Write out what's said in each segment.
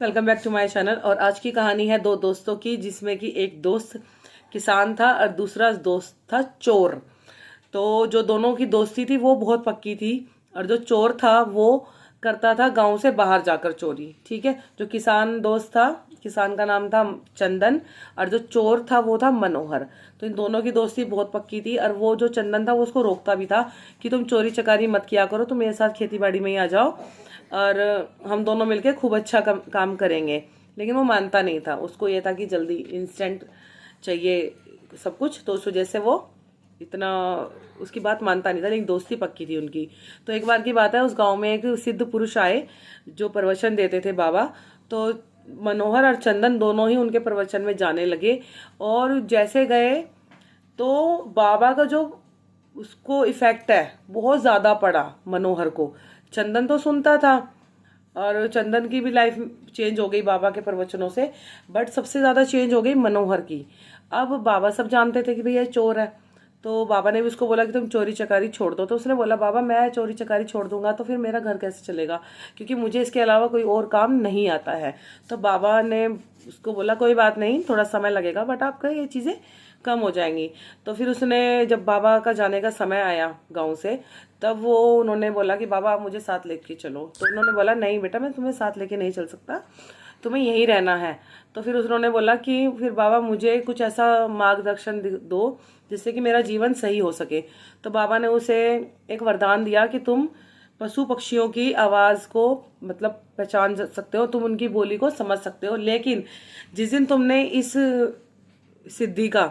Welcome back to my channel. और आज की कहानी है दो दोस्तों की, जिसमें कि एक दोस्त किसान था और दूसरा दोस्त था चोर। तो जो दोनों की दोस्ती थी वो बहुत पक्की थी, और जो चोर था वो करता था गांव से बाहर जाकर चोरी। ठीक है, जो किसान दोस्त था, किसान का नाम था चंदन, और जो चोर था वो था मनोहर। तो इन दोनों की दोस्ती बहुत पक्की थी, और वो जो चंदन था वो उसको रोकता भी था कि तुम चोरी चकारी मत किया करो, तुम मेरे साथ खेती बाड़ी में ही आ जाओ और हम दोनों मिलके खूब अच्छा काम करेंगे। लेकिन वो मानता नहीं था, उसको ये था कि जल्दी इंस्टेंट चाहिए सब कुछ, तो उस वजह से वो इतना उसकी बात मानता नहीं था। लेकिन दोस्ती पक्की थी उनकी। तो एक बार की बात है, उस गांव में एक सिद्ध पुरुष आए जो प्रवचन देते थे बाबा। तो मनोहर और चंदन दोनों ही उनके प्रवचन में जाने लगे, और जैसे गए तो बाबा का जो उसको इफेक्ट है बहुत ज्यादा पड़ा मनोहर को। चंदन तो सुनता था, और चंदन की भी लाइफ चेंज हो गई बाबा के प्रवचनों से, बट सबसे ज्यादा चेंज हो गई मनोहर की। अब बाबा सब जानते थे कि भैया ये चोर है, तो बाबा ने भी उसको बोला कि तुम चोरी चकारी छोड़ दो। तो उसने बोला, बाबा मैं चोरी चकारी छोड़ दूंगा तो फिर मेरा घर कैसे चलेगा, क्योंकि मुझे इसके अलावा कोई और काम नहीं आता है। तो बाबा ने उसको बोला, कोई बात नहीं, थोड़ा समय लगेगा बट आपका ये चीज़ें कम हो जाएंगी। तो फिर उसने, जब बाबा का जाने का समय आया गांव से, तब वो उन्होंने बोला कि बाबा आप मुझे साथ लेके चलो। तो उन्होंने बोला, नहीं बेटा मैं तुम्हें साथ लेके नहीं चल सकता, तुम्हें यहीं रहना है। तो फिर उन्होंने बोला कि फिर बाबा मुझे कुछ ऐसा मार्गदर्शन दो जिससे कि मेरा जीवन सही हो सके। तो बाबा ने उसे एक वरदान दिया कि तुम पशु पक्षियों की आवाज़ को मतलब पहचान सकते हो, तुम उनकी बोली को समझ सकते हो, लेकिन जिस दिन तुमने इस सिद्धि का,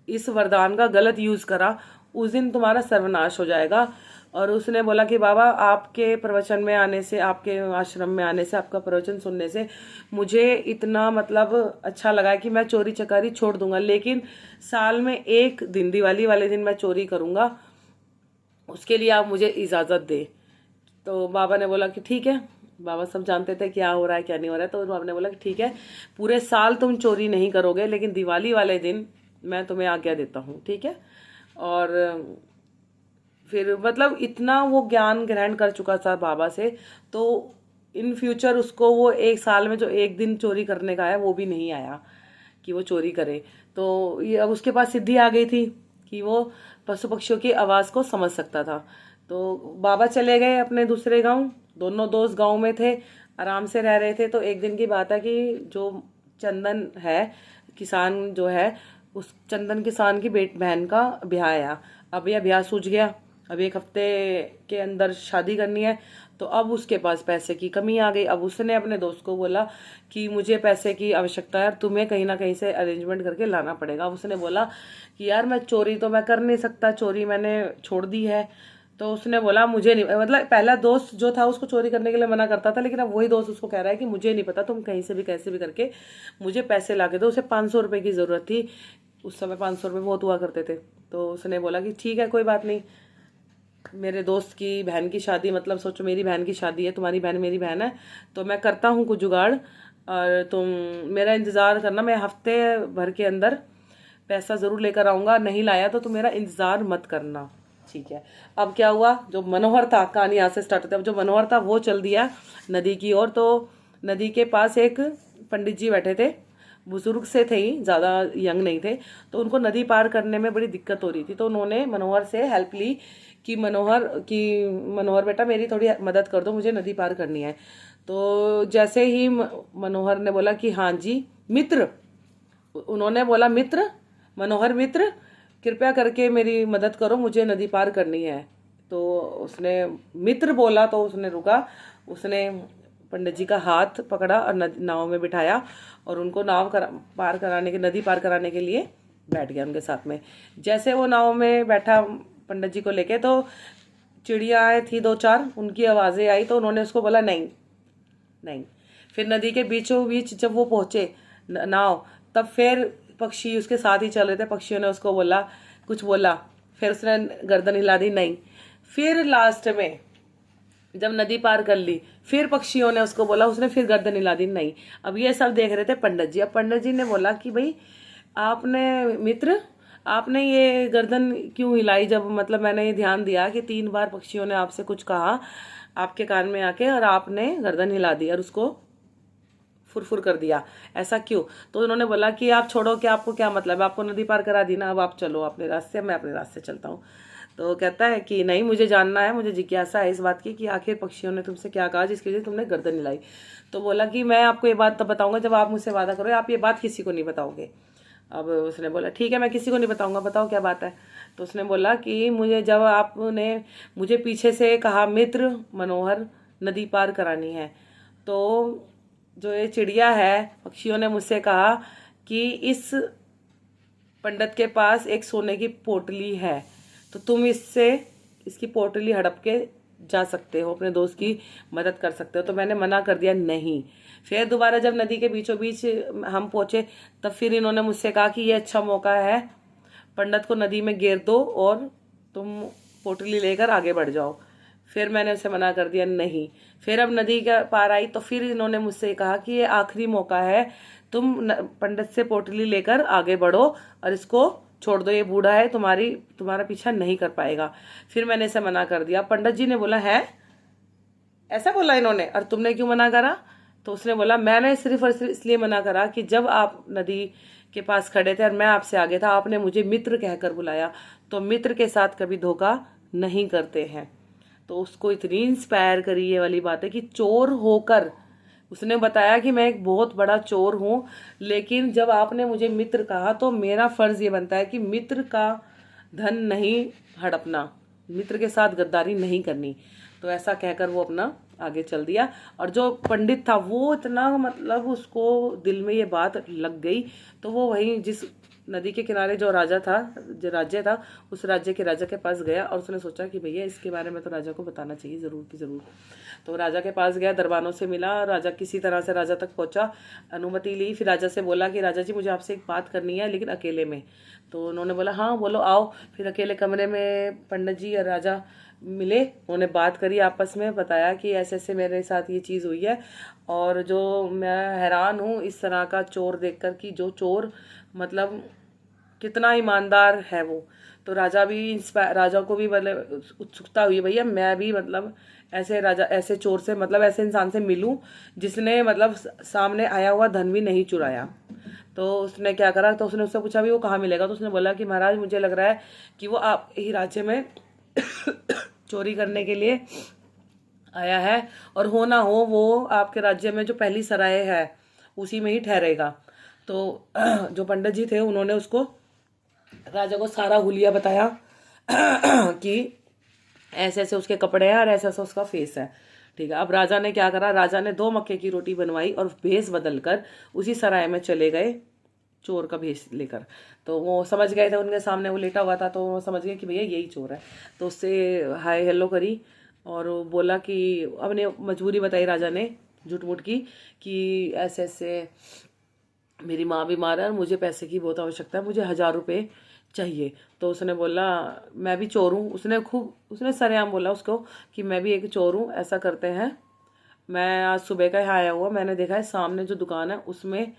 इस वरदान का गलत यूज करा, उस दिन तुम्हारा सर्वनाश हो जाएगा। और उसने बोला कि बाबा आपके प्रवचन में आने से, आपके आश्रम में आने से, आपका प्रवचन सुनने से मुझे इतना मतलब अच्छा लगा कि मैं चोरी चकारी छोड़ दूंगा, लेकिन साल में एक दिन, दिवाली वाले दिन मैं चोरी करूंगा, उसके लिए आप मुझे इजाज़त दे। तो बाबा ने बोला कि ठीक है। बाबा सब जानते थे क्या हो रहा है क्या नहीं हो रहा है। तो बाबा ने बोला कि ठीक है, पूरे साल तुम चोरी नहीं करोगे, लेकिन दिवाली वाले दिन मैं तुम्हें आज्ञा देता हूँ, ठीक है। और फिर मतलब इतना वो ज्ञान ग्रहण कर चुका था बाबा से, तो इन फ्यूचर उसको वो एक साल में जो एक दिन चोरी करने का है वो भी नहीं आया कि वो चोरी करे। तो ये अब उसके पास सिद्धि आ गई थी कि वो पशु पक्षियों की आवाज़ को समझ सकता था। तो बाबा चले गए अपने दूसरे गांव, दोनों दोस्त गांव में थे, आराम से रह रहे थे। तो एक दिन की बात है कि जो चंदन है, किसान जो है, उस चंदन किसान की बहन का ब्याह आया। अब यह ब्याह सूझ गया, अब एक हफ्ते के अंदर शादी करनी है। तो अब उसके पास पैसे की कमी आ गई। अब उसने अपने दोस्त को बोला कि मुझे पैसे की आवश्यकता है, तुम्हें कहीं ना कहीं से अरेंजमेंट करके लाना पड़ेगा। अब उसने बोला कि यार मैं चोरी तो मैं कर नहीं सकता, चोरी मैंने छोड़ दी है। तो उसने बोला मुझे नहीं, मतलब पहला दोस्त जो था उसको चोरी करने के लिए मना करता था, लेकिन अब वही दोस्त उसको कह रहा है कि मुझे नहीं पता, तुम कहीं से भी कैसे भी करके मुझे पैसे ला के दो। उसे 500 रुपये की ज़रूरत थी, उस समय 500 रुपये बहुत हुआ करते थे। तो उसने बोला कि ठीक है कोई बात नहीं, मेरे दोस्त की बहन की शादी, मतलब सोचो मेरी बहन की शादी है, तुम्हारी बहन मेरी बहन है, तो मैं करता हूँ कुछ जुगाड़, और तुम मेरा इंतज़ार करना, मैं हफ्ते भर के अंदर पैसा ज़रूर लेकर आऊँगा, नहीं लाया तो तुम मेरा इंतज़ार मत करना, ठीक है। अब क्या हुआ, जो मनोहर था, कहानी यहाँ से स्टार्ट होती है। अब जो मनोहर था वो चल दिया नदी की ओर। तो नदी के पास एक पंडित जी बैठे थे, बुजुर्ग से थे ही, ज़्यादा यंग नहीं थे। तो उनको नदी पार करने में बड़ी दिक्कत हो रही थी, तो उन्होंने मनोहर से हेल्प ली कि मनोहर बेटा मेरी थोड़ी मदद कर दो, मुझे नदी पार करनी है। तो जैसे ही मनोहर ने बोला कि हाँ जी मित्र, उन्होंने बोला मित्र, मनोहर मित्र कृपया करके मेरी मदद करो, मुझे नदी पार करनी है। तो उसने मित्र बोला तो उसने रुका, उसने पंडित जी का हाथ पकड़ा और नाव में बिठाया, और उनको पार कराने के, नदी पार कराने के लिए बैठ गया उनके साथ में। जैसे वो नाव में बैठा पंडित जी को लेके, तो चिड़ियाएँ थी दो चार, उनकी आवाज़ें आई, तो उन्होंने उसको बोला नहीं नहीं। फिर नदी के बीचों बीच जब वो पहुंचे नाव, तब फिर पक्षी उसके साथ ही चल रहे थे, पक्षियों ने उसको बोला, कुछ बोला, फिर उसने गर्दन हिला दी नहीं। फिर लास्ट में जब नदी पार कर ली, फिर पक्षियों ने उसको बोला, उसने फिर गर्दन हिला दी नहीं। अब ये सब देख रहे थे पंडित जी। अब पंडित जी ने बोला कि भाई आपने मित्र, आपने ये गर्दन क्यों हिलाई, जब मतलब मैंने ये ध्यान दिया कि 3 बार पक्षियों ने आपसे कुछ कहा आपके कान में आके, और आपने गर्दन हिला दी और उसको फुरफुर कर दिया, ऐसा क्यों? तो उन्होंने बोला कि आप छोड़ो, कि आपको क्या मतलब है, आपको नदी पार करा दी ना, अब आप चलो अपने रास्ते, मैं अपने रास्ते चलता हूँ। तो कहता है कि नहीं, मुझे जानना है, मुझे जिज्ञासा है इस बात की कि आखिर पक्षियों ने तुमसे क्या कहा जिसके लिए तुमने गर्दन हिलाई। तो बोला कि मैं आपको ये बात तब बताऊंगा जब आप मुझसे वादा करो, आप ये बात किसी को नहीं बताओगे। अब उसने बोला ठीक है, मैं किसी को नहीं बताऊंगा, बताओ क्या बात है। तो उसने बोला कि मुझे जब आपने मुझे पीछे से कहा मित्र मनोहर नदी पार करानी है, तो जो ये चिड़िया है, पक्षियों ने मुझसे कहा कि इस पंडित के पास एक सोने की पोटली है, तो तुम इससे इसकी पोटली हड़प के जा सकते हो, अपने दोस्त की मदद कर सकते हो। तो मैंने मना कर दिया नहीं। फिर दोबारा जब नदी के बीचों बीच हम पहुंचे, तब फिर इन्होंने मुझसे कहा कि ये अच्छा मौका है, पंडित को नदी में गिर दो और तुम पोटली लेकर आगे बढ़ जाओ। फिर मैंने उसे मना कर दिया नहीं। फिर अब नदी के पार आई तो फिर इन्होंने मुझसे कहा कि ये आखिरी मौका है, तुम पंडित से पोटली लेकर आगे बढ़ो और इसको छोड़ दो, ये बूढ़ा है, तुम्हारा पीछा नहीं कर पाएगा। फिर मैंने इसे मना कर दिया। पंडित जी ने बोला है, ऐसा बोला इन्होंने, और तुमने क्यों मना करा? तो उसने बोला मैंने सिर्फ और सिर्फ इसलिए मना करा कि जब आप नदी के पास खड़े थे और मैं आपसे आगे था, आपने मुझे मित्र कहकर बुलाया, तो मित्र के साथ कभी धोखा नहीं करते हैं। तो उसको इतनी इंस्पायर करी ये वाली बात है कि चोर होकर उसने बताया कि मैं एक बहुत बड़ा चोर हूँ, लेकिन जब आपने मुझे मित्र कहा तो मेरा फर्ज ये बनता है कि मित्र का धन नहीं हड़पना, मित्र के साथ गद्दारी नहीं करनी। तो ऐसा कहकर वो अपना आगे चल दिया। और जो पंडित था वो इतना मतलब उसको दिल में ये बात लग गई, तो वो वहीं जिस नदी के किनारे जो राजा था, जो राज्य था, उस राज्य के राजा के पास गया और उसने सोचा कि भैया इसके बारे में तो राजा को बताना चाहिए ज़रूर की ज़रूर। तो राजा के पास गया, दरबानों से मिला, राजा किसी तरह से राजा तक पहुंचा, अनुमति ली। फिर राजा से बोला कि राजा जी मुझे आपसे एक बात करनी है, लेकिन अकेले में। तो उन्होंने बोला हाँ बोलो आओ। फिर अकेले कमरे में पंडित जी और राजा मिले, उन्होंने बात करी आपस में, बताया कि ऐसे ऐसे मेरे साथ ये चीज़ हुई है, और जो मैं हैरान हूँ इस तरह का चोर देखकर कि जो चोर मतलब कितना ईमानदार है वो। तो राजा को भी मतलब उत्सुकता हुई, भैया मैं भी मतलब ऐसे राजा, ऐसे चोर से मतलब ऐसे इंसान से मिलूं जिसने मतलब सामने आया हुआ धन भी नहीं चुराया। तो उसने क्या करा, तो उसने उससे पूछा भी वो कहाँ मिलेगा। तो उसने बोला कि महाराज मुझे लग रहा है कि वो आप ही राज्य में चोरी करने के लिए आया है, और हो ना हो वो आपके राज्य में जो पहली सराय है उसी में ही ठहरेगा। तो जो पंडित जी थे उन्होंने उसको राजा को सारा हुलिया बताया कि ऐसे ऐसे उसके कपड़े हैं और ऐसा ऐसा उसका फेस है। ठीक है, अब राजा ने क्या करा, राजा ने 2 मक्के की रोटी बनवाई और भेष बदल कर उसी सराय में चले गए चोर का भेष लेकर। तो वो समझ गए थे, उनके सामने वो लेटा हुआ था, तो वो समझ गए कि भैया यही चोर है। तो उससे हाय हेलो करी और बोला कि अपने मजबूरी बताई राजा ने झूठ मूठ की कि ऐसे ऐसे मेरी माँ बीमार है और मुझे पैसे की बहुत आवश्यकता है, मुझे 1000 रुपये चाहिए। तो उसने बोला मैं भी चोर हूँ, उसने सरेआम बोला उसको कि मैं भी एक चोर हूँ। ऐसा करते हैं, मैं आज सुबह का यहाँ आया हुआ, मैंने देखा है सामने जो दुकान है उसमें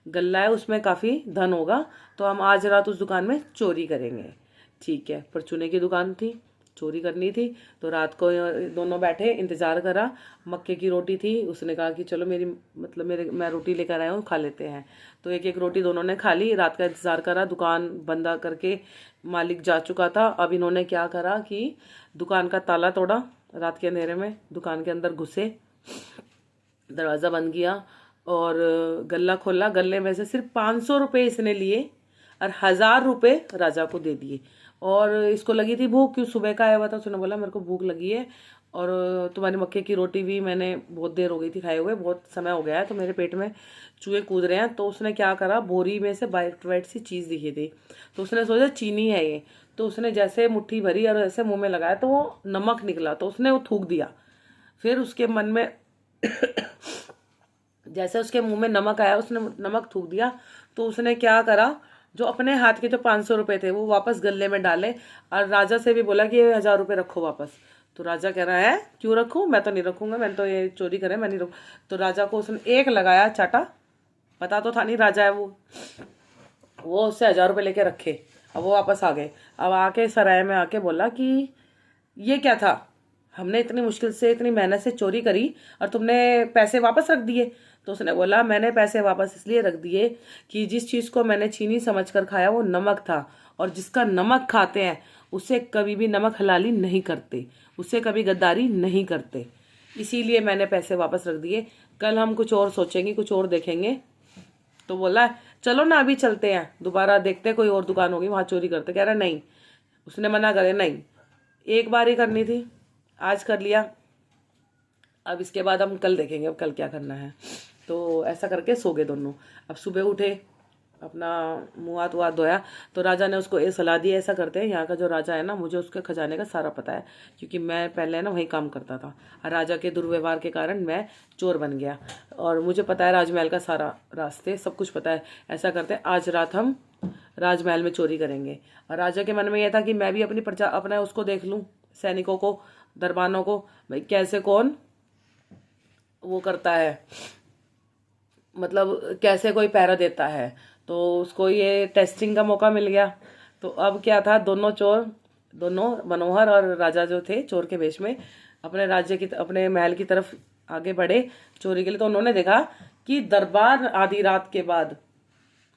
गल्ला है, उसमें काफ़ी धन होगा, तो हम आज रात उस दुकान में चोरी करेंगे। ठीक है, परचूने की दुकान थी, चोरी करनी थी। तो रात को दोनों बैठे इंतज़ार करा, मक्के की रोटी थी, उसने कहा कि चलो मैं रोटी लेकर आया हूँ, खा लेते हैं। तो एक एक रोटी दोनों ने खा ली, रात का इंतज़ार करा, दुकान बंद करके मालिक जा चुका था। अब इन्होंने क्या करा कि दुकान का ताला तोड़ा, रात के अंधेरे में दुकान के अंदर घुसे, दरवाज़ा बंद किया और गल्ला खोला। गल्ले में से सिर्फ 500 रुपये इसने लिए और 1000 रुपये राजा को दे दिए। और इसको लगी थी भूख, क्यों सुबह का आया हुआ था। उसने बोला मेरे को भूख लगी है और तुम्हारी मक्के की रोटी भी मैंने बहुत देर हो गई थी खाए हुए, बहुत समय हो गया है, तो मेरे पेट में चूहे कूद रहे हैं। तो उसने क्या करा, बोरी में से वाइट वाइट सी चीज़ दिखी थी, तो उसने सोचा चीनी है ये। तो उसने जैसे मुट्ठी भरी और ऐसे मुंह में लगाया तो वो नमक निकला, तो उसने वो थूक दिया। फिर उसके मन में जैसे उसके मुंह में नमक आया, उसने नमक थूक दिया। तो उसने क्या करा, जो अपने हाथ के जो 500 रुपये थे वो वापस गले में डाले और राजा से भी बोला कि ये 1000 रुपये रखो वापस। तो राजा कह रहा है क्यों रखूँ, मैं तो नहीं रखूँगा, मैंने तो ये चोरी करे, मैं नहीं रखूँ। तो राजा को उसने एक लगाया चाटा, पता तो था नहीं राजा है वो उससे 1000 रुपये लेके रखे। अब वो वापस आ गए। अब आके सराय में आके बोला कि ये क्या था, हमने इतनी मुश्किल से इतनी मेहनत से चोरी करी और तुमने पैसे वापस रख दिए। तो उसने बोला मैंने पैसे वापस इसलिए रख दिए कि जिस चीज़ को मैंने चीनी समझकर खाया वो नमक था, और जिसका नमक खाते हैं उसे कभी भी नमक हलाली नहीं करते, उससे कभी गद्दारी नहीं करते, इसीलिए मैंने पैसे वापस रख दिए। कल हम कुछ और सोचेंगे, कुछ और देखेंगे। तो बोला चलो ना अभी चलते हैं, दोबारा देखते हैं कोई और दुकान होगी वहाँ चोरी करते। कह रहा नहीं, उसने मना करे, नहीं एक बार ही करनी थी, आज कर लिया, अब इसके बाद हम कल देखेंगे, अब कल क्या करना है। तो ऐसा करके सो गए दोनों। अब सुबह उठे, अपना मुँह हाथ वहाथ धोया, तो राजा ने उसको ये सलाह दी, ऐसा करते हैं, यहाँ का जो राजा है ना, मुझे उसके खजाने का सारा पता है, क्योंकि मैं पहले ना वहीं काम करता था, और राजा के दुर्व्यवहार के कारण मैं चोर बन गया, और मुझे पता है राजमहल का सारा रास्ते, सब कुछ पता है। ऐसा करते हैं, आज रात हम राजमहल में चोरी करेंगे। और राजा के मन में यह था कि मैं भी अपनी प्रजा, अपना उसको देख लूँ, सैनिकों को, दरबानों को, भाई कैसे कौन वो करता है, मतलब कैसे कोई पहरा देता है। तो उसको ये टेस्टिंग का मौका मिल गया। तो अब क्या था, दोनों चोर, दोनों मनोहर और राजा जो थे चोर के वेश में, अपने राज्य की, अपने महल की तरफ आगे बढ़े चोरी के लिए। तो उन्होंने देखा कि दरबार आधी रात के बाद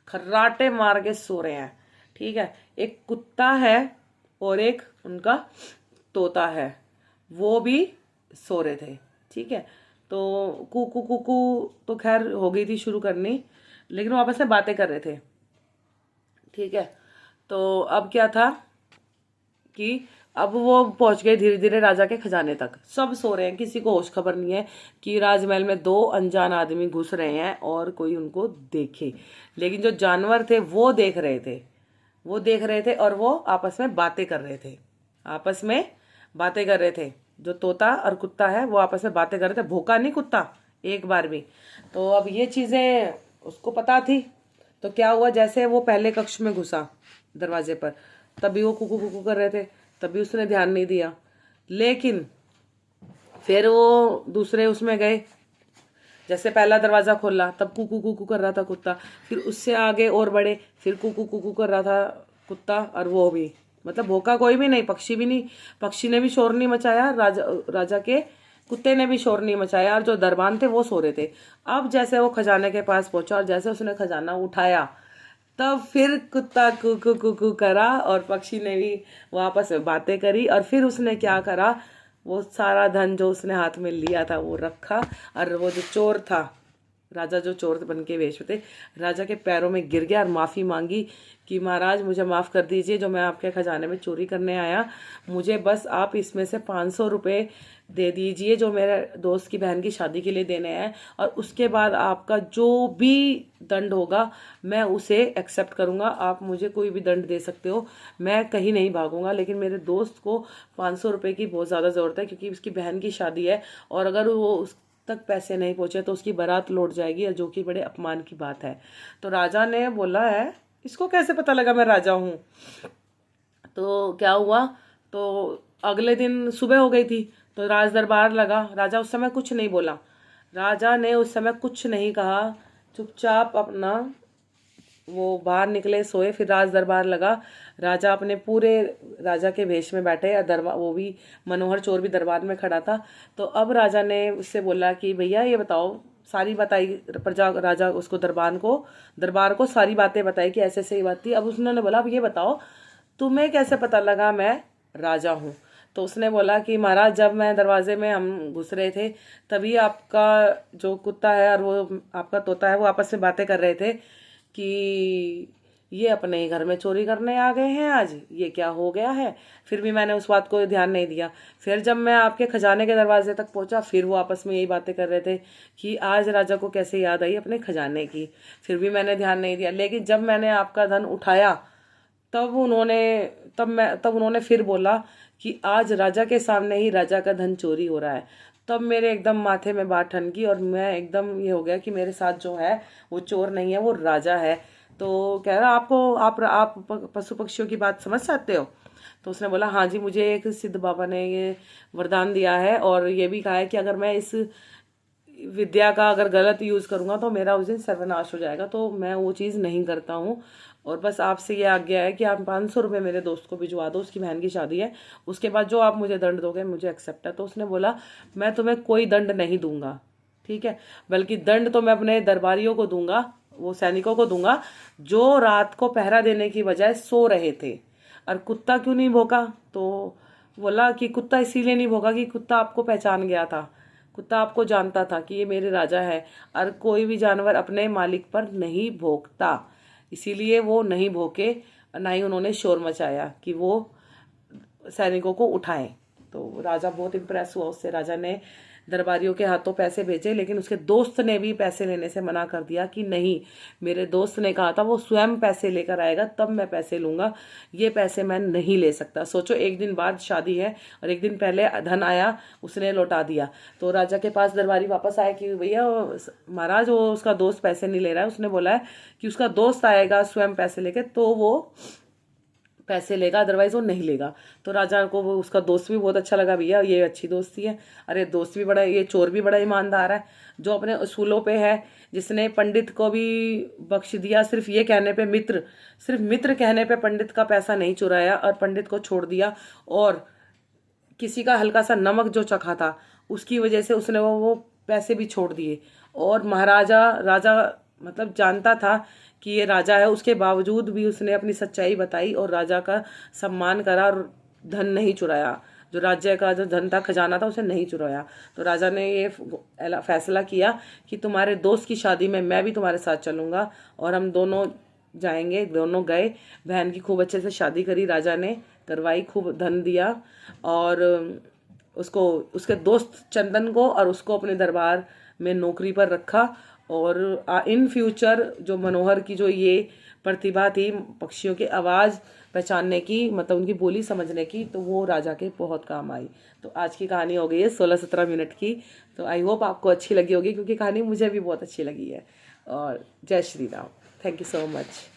खर्राटे मार के सो रहे हैं, ठीक है, एक कुत्ता है और एक उनका तोता है, वो भी सो रहे थे, ठीक है। तो कुकू कुकू तो खैर हो गई थी शुरू करनी, लेकिन वो आपस में बातें कर रहे थे, ठीक है। तो अब क्या था कि अब वो पहुंच गए धीरे धीरे राजा के खजाने तक। सब सो रहे हैं, किसी को होश खबर नहीं है कि राजमहल में दो अनजान आदमी घुस रहे हैं और कोई उनको देखे। लेकिन जो जानवर थे वो देख रहे थे, वो देख रहे थे, और वो आपस में बातें कर रहे थे, आपस में बातें कर रहे थे। जो तोता और कुत्ता है वो आपस में बातें कर रहे थे, भूखा नहीं कुत्ता एक बार भी। तो अब ये चीज़ें उसको पता थी। तो क्या हुआ, जैसे वो पहले कक्ष में घुसा दरवाजे पर, तभी वो कुकू कुकू कर रहे थे, तभी उसने ध्यान नहीं दिया। लेकिन फिर वो दूसरे उसमें गए, जैसे पहला दरवाज़ा खोला तब कुकू कुकू कर रहा था कुत्ता, फिर उससे आगे और बढ़े, फिर कुकू कुकू कर रहा था कुत्ता, और वो भी मतलब भौंका कोई भी नहीं, पक्षी भी नहीं, पक्षी ने भी शोर नहीं मचाया, राजा के कुत्ते ने भी शोर नहीं मचाया, और जो दरबान थे वो सो रहे थे। अब जैसे वो खजाने के पास पहुंचा और जैसे उसने खजाना उठाया, तब फिर कुत्ता कुकू कुकू करा और पक्षी ने भी वापस में बातें करी। और फिर उसने क्या करा, वो सारा धन जो उसने हाथ में लिया था वो रखा, और वो जो चोर था, राजा जो चोर बन के वेश में थे, राजा के पैरों में गिर गया और माफ़ी मांगी कि महाराज मुझे माफ़ कर दीजिए, जो मैं आपके खजाने में चोरी करने आया, मुझे बस आप इसमें से 500 रुपये दे दीजिए जो मेरे दोस्त की बहन की शादी के लिए देने हैं, और उसके बाद आपका जो भी दंड होगा मैं उसे एक्सेप्ट करूंगा, आप मुझे कोई भी दंड दे सकते हो, मैं कहीं नहीं भागूंगा। लेकिन मेरे दोस्त को 500 रुपये की बहुत ज़्यादा ज़रूरत है, क्योंकि उसकी बहन की शादी है, और अगर वो उस तक पैसे नहीं पहुंचे तो उसकी बारात लौट जाएगी, जो कि बड़े अपमान की बात है। तो राजा ने बोला है, इसको कैसे पता लगा मैं राजा हूँ। तो क्या हुआ, तो अगले दिन सुबह हो गई थी, तो राज दरबार लगा। राजा उस समय कुछ नहीं बोला, राजा ने उस समय कुछ नहीं कहा, चुपचाप अपना वो बाहर निकले, सोए। फिर राज दरबार लगा, राजा अपने पूरे राजा के भेष में बैठे, और दरबार वो भी मनोहर चोर भी दरबार में खड़ा था। तो अब राजा ने उससे बोला कि भैया ये बताओ, सारी बताई प्रजा, राजा उसको दरबार को सारी बातें बताई कि ऐसे ऐसे ही बात थी। अब उन्होंने बोला अब ये बताओ तुम्हें कैसे पता लगा मैं राजा हूँ। तो उसने बोला कि महाराज जब मैं दरवाजे में हम घुस रहे थे, तभी आपका जो कुत्ता है और वो आपका तोता है वो आपस में बातें कर रहे थे कि ये अपने ही घर में चोरी करने आ गए हैं, आज ये क्या हो गया है। फिर भी मैंने उस बात को ध्यान नहीं दिया। फिर जब मैं आपके खजाने के दरवाजे तक पहुंचा, फिर वो आपस में यही बातें कर रहे थे कि आज राजा को कैसे याद आई अपने खजाने की, फिर भी मैंने ध्यान नहीं दिया। लेकिन जब मैंने आपका धन उठाया, तब उन्होंने फिर बोला कि आज राजा के सामने ही राजा का धन चोरी हो रहा है। तब मेरे एकदम माथे में बात ठनकी, और मैं एकदम ये हो गया कि मेरे साथ जो है वो चोर नहीं है, वो राजा है। तो कह रहा आप पशु पक्षियों की बात समझ सकते हो। तो उसने बोला हाँ जी, मुझे एक सिद्ध बाबा ने ये वरदान दिया है, और ये भी कहा है कि अगर मैं इस विद्या का अगर गलत यूज़ करूँगा तो मेरा उस दिन सर्वनाश हो जाएगा, तो मैं वो चीज़ नहीं करता हूँ। और बस आपसे ये आज्ञा है कि आप 500 रुपये मेरे दोस्त को भिजवा दो, उसकी बहन की शादी है, उसके बाद जो आप मुझे दंड दोगे मुझे एक्सेप्ट है। तो उसने बोला मैं तुम्हें कोई दंड नहीं दूंगा, ठीक है। बल्कि दंड तो मैं अपने दरबारियों को दूंगा, वो सैनिकों को दूंगा जो रात को पहरा देने की बजाय सो रहे थे। और कुत्ता क्यों नहीं भौंका? तो बोला कि कुत्ता इसीलिए नहीं भौंका कि कुत्ता आपको पहचान गया था, कुत्ता आपको जानता था कि ये मेरे राजा है। और कोई भी जानवर अपने मालिक पर नहीं भौंकता, इसीलिए वो नहीं भौंके, ना ही उन्होंने शोर मचाया कि वो सैनिकों को उठाएं। तो राजा बहुत इम्प्रेस हुआ उससे। राजा ने दरबारियों के हाथों पैसे भेजे, लेकिन उसके दोस्त ने भी पैसे लेने से मना कर दिया कि नहीं, मेरे दोस्त ने कहा था वो स्वयं पैसे लेकर आएगा तब मैं पैसे लूंगा, ये पैसे मैं नहीं ले सकता। सोचो, एक दिन बाद शादी है और एक दिन पहले धन आया, उसने लौटा दिया। तो राजा के पास दरबारी वापस आए कि भैया महाराज, वो उसका दोस्त पैसे नहीं ले रहा है, उसने बोला है कि उसका दोस्त आएगा स्वयं पैसे लेके तो वो पैसे लेगा, अदरवाइज वो नहीं लेगा। तो राजा को वो उसका दोस्त भी बहुत अच्छा लगा, भैया ये अच्छी दोस्ती है, अरे दोस्त भी बड़ा, ये चोर भी बड़ा ईमानदार है जो अपने असूलों पे है, जिसने पंडित को भी बख्श दिया सिर्फ ये कहने पे, सिर्फ मित्र कहने पे पंडित का पैसा नहीं चुराया और पंडित को छोड़ दिया। और किसी का हल्का सा नमक जो चखा था उसकी वजह से उसने वो पैसे भी छोड़ दिए। और राजा मतलब जानता था कि ये राजा है, उसके बावजूद भी उसने अपनी सच्चाई बताई और राजा का सम्मान करा और धन नहीं चुराया, जो राज्य का जो धन था, खजाना था, उसे नहीं चुराया। तो राजा ने ये फैसला किया कि तुम्हारे दोस्त की शादी में मैं भी तुम्हारे साथ चलूंगा और हम दोनों जाएंगे। दोनों गए, बहन की खूब अच्छे से शादी करी, राजा ने करवाई, खूब धन दिया और उसको, उसके दोस्त चंदन को और उसको अपने दरबार में नौकरी पर रखा। और इन फ्यूचर जो मनोहर की जो ये प्रतिभा थी पक्षियों की आवाज़ पहचानने की, मतलब उनकी बोली समझने की, तो वो राजा के बहुत काम आई। तो आज की कहानी हो गई है 16-17 मिनट की। तो आई होप आपको अच्छी लगी होगी, क्योंकि कहानी मुझे भी बहुत अच्छी लगी है। और जय Shri Ram, thank you so much.